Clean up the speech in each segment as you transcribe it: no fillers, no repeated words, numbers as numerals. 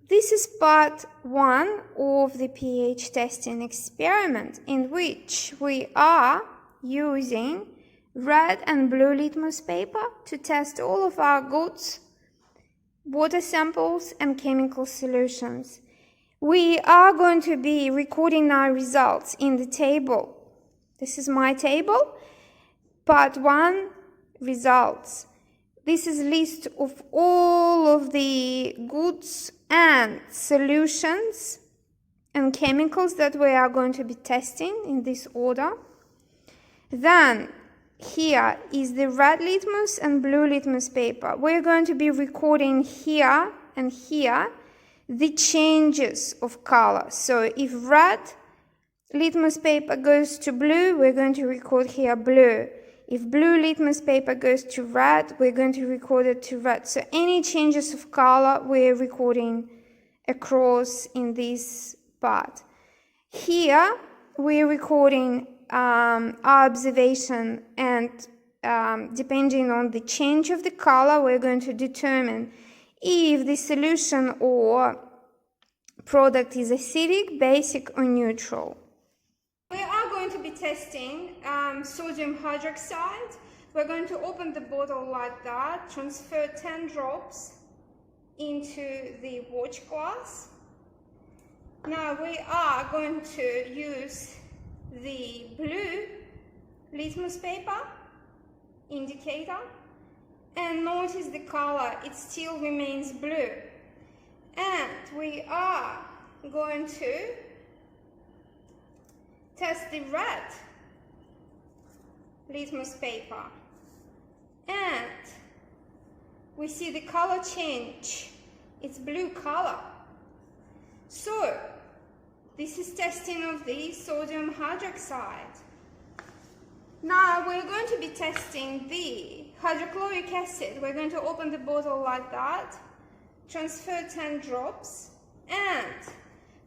This is part 1 of the pH testing experiment, in which we are using red and blue litmus paper to test all of our goods, water samples and chemical solutions. We are going to be recording our results in the table. This is my table. Part 1, results. This is a list of all of the goods and solutions and chemicals that we are going to be testing in this order. Then here is the red litmus and blue litmus paper. We're going to be recording here and here the changes of color. So if red litmus paper goes to blue, we're going to record here blue. If blue litmus paper goes to red, we're going to record it to red. So any changes of color, we're recording across in this part. Here, we're recording our observation, and depending on the change of the color, we're going to determine if the solution or product is acidic, basic, or neutral. We are going to be testing sodium hydroxide. We're going to open the bottle like that, transfer 10 drops into the watch glass. Now we are going to use the blue litmus paper indicator, and notice the color, it still remains blue. And we are going to test the red litmus paper, and we see the color change. It's blue color. So this is testing of the sodium hydroxide. Now we're going to be testing the hydrochloric acid. We're going to open the bottle like that, transfer 10 drops, and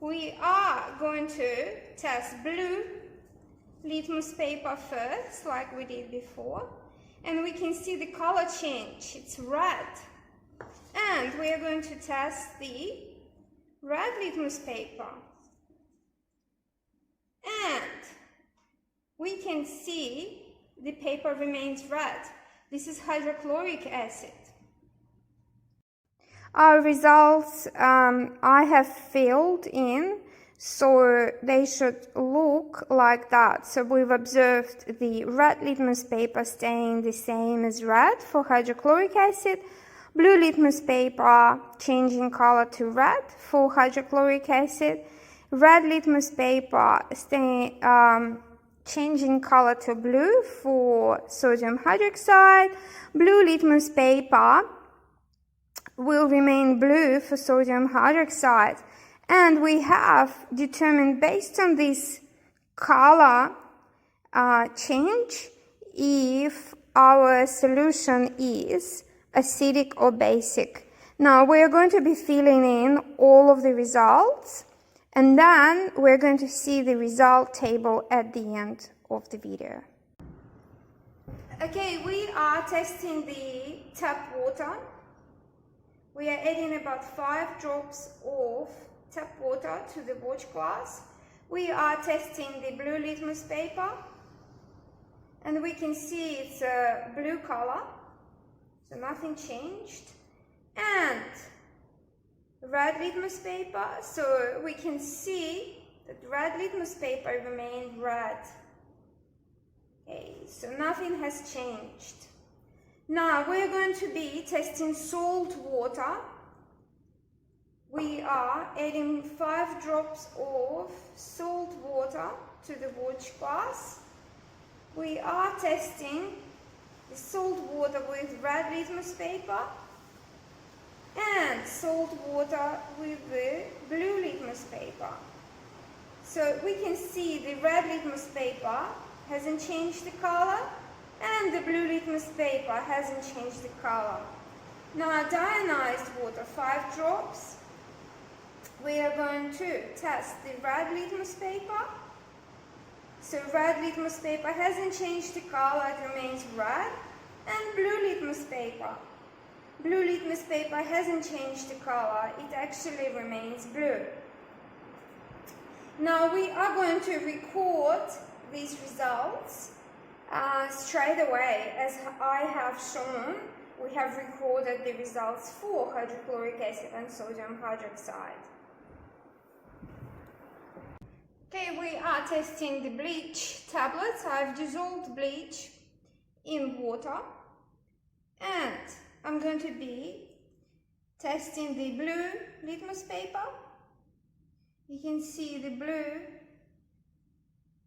we are going to test blue litmus paper first, like we did before, and we can see the color change, it's red. And we are going to test the red litmus paper, and we can see the paper remains red. This is hydrochloric acid. Our results I have filled in, so they should look like that. So we've observed the red litmus paper staying the same as red for hydrochloric acid, blue litmus paper changing color to red for hydrochloric acid, red litmus paper staying changing color to blue for sodium hydroxide, blue litmus paper will remain blue for sodium hydroxide. And we have determined, based on this color change, if our solution is acidic or basic. Now we're going to be filling in all of the results, and then we're going to see the result table at the end of the video. Okay, we are testing the tap water. We are adding about 5 drops of tap water to the watch glass. We are testing the blue litmus paper, and we can see it's a blue color, so nothing changed. And red litmus paper, so we can see that red litmus paper remained red. Okay, so nothing has changed. Now we're going to be testing salt water. We are adding 5 drops of salt water to the watch glass. We are testing the salt water with red litmus paper and salt water with the blue litmus paper. So we can see the red litmus paper hasn't changed the color, and the blue litmus paper hasn't changed the color. Now deionized water, 5 drops. We are going to test the red litmus paper. So red litmus paper hasn't changed the color, it remains red. And blue litmus paper. blue litmus paper hasn't changed the color, it actually remains blue. Now we are going to record these results straight away. As I have shown, we have recorded the results for hydrochloric acid and sodium hydroxide. Okay, we are testing the bleach tablets. I've dissolved bleach in water, and I'm going to be testing the blue litmus paper. You can see the blue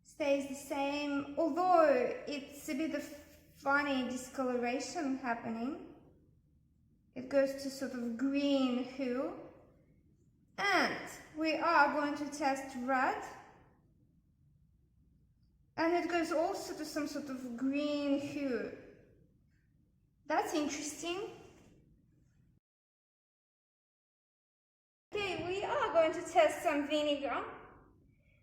stays the same, although it's a bit of funny discoloration happening. It goes to sort of green hue. And we are going to test red. And it goes also to some sort of green hue. That's interesting. Okay, we are going to test some vinegar.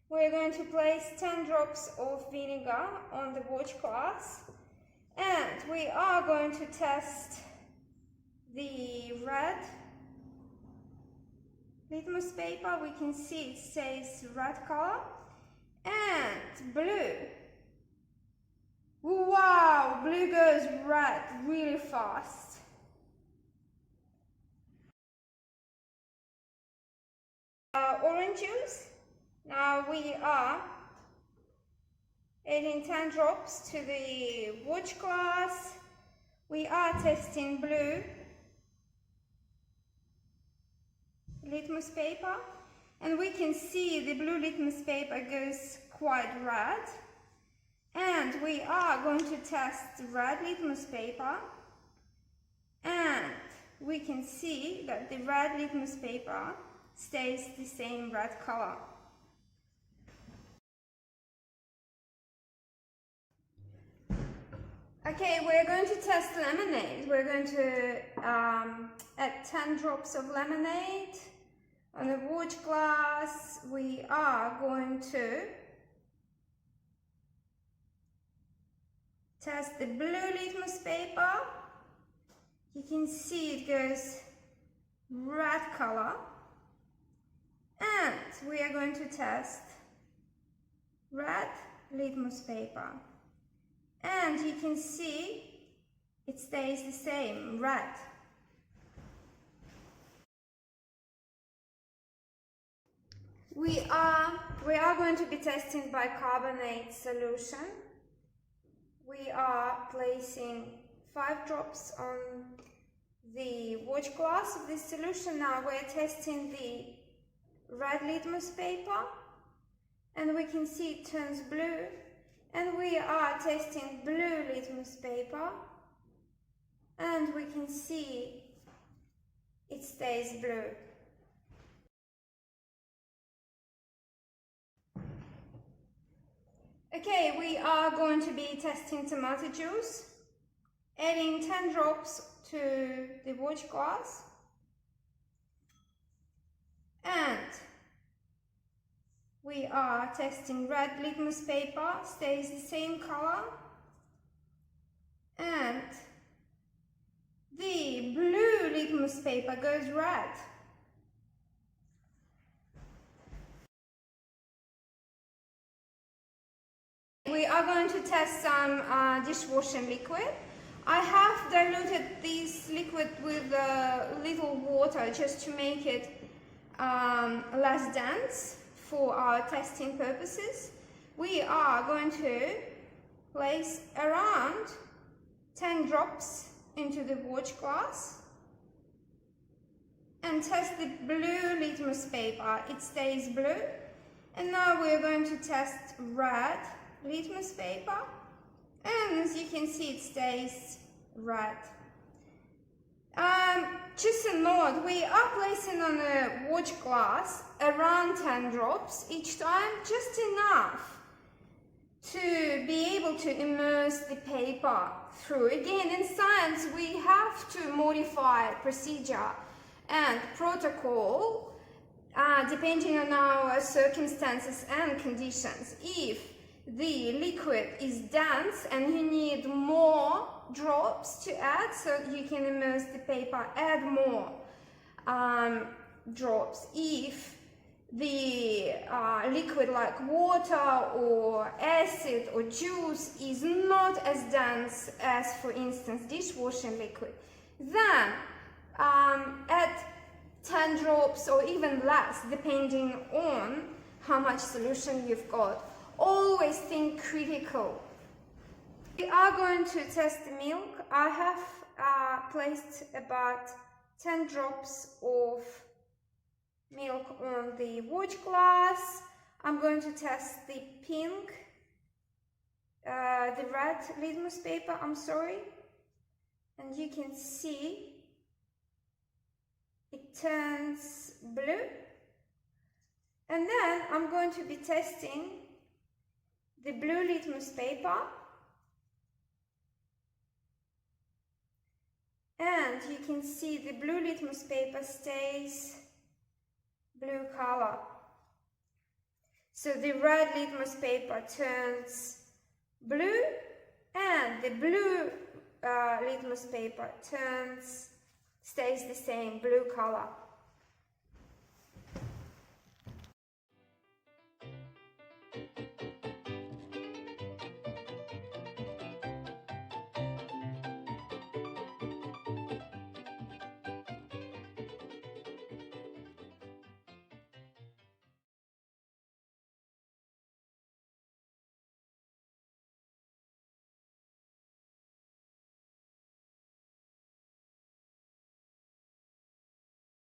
We're going to place 10 drops of vinegar on the watch glass. And we are going to test the red litmus paper. We can see it says red color. And blue. Wow, blue goes red really fast. Orange juice. Now we are adding 10 drops to the watch glass. We are testing blue litmus paper. And we can see the blue litmus paper goes quite red. And we are going to test red litmus paper. And we can see that the red litmus paper stays the same red color. Okay, we're going to test lemonade. We're going to add 10 drops of lemonade. On the watch glass, we are going to test the blue litmus paper. You can see it goes red color. And we are going to test red litmus paper. And you can see it stays the same, red. We are going to be testing bicarbonate solution. We are placing 5 drops on the watch glass of this solution. Now we're testing the red litmus paper, and we can see it turns blue. And we are testing blue litmus paper, and we can see it stays blue. Okay, we are going to be testing tomato juice, adding 10 drops to the watch glass, and we are testing red litmus paper, stays the same color, and the blue litmus paper goes red. We are going to test some dishwashing liquid. I have diluted this liquid with a little water just to make it less dense for our testing purposes. We are going to place around 10 drops into the watch glass and test the blue litmus paper. It stays blue. And now we're going to test red litmus paper, and as you can see it stays red. Just a note, we are placing on the watch glass around 10 drops each time, just enough to be able to immerse the paper through. Again, in science we have to modify procedure and protocol depending on our circumstances and conditions. If the liquid is dense and you need more drops to add, so you can immerse the paper, add more drops. If the liquid like water or acid or juice is not as dense as, for instance, dishwashing liquid, then add 10 drops or even less, depending on how much solution you've got. Always think critical. We are going to test the milk. I have placed about 10 drops of milk on the watch glass. I'm going to test the pink, the red litmus paper, I'm sorry. And you can see it turns blue. And then I'm going to be testing the blue litmus paper. And you can see the blue litmus paper stays blue color. So the red litmus paper turns blue and the blue litmus paper stays the same blue color.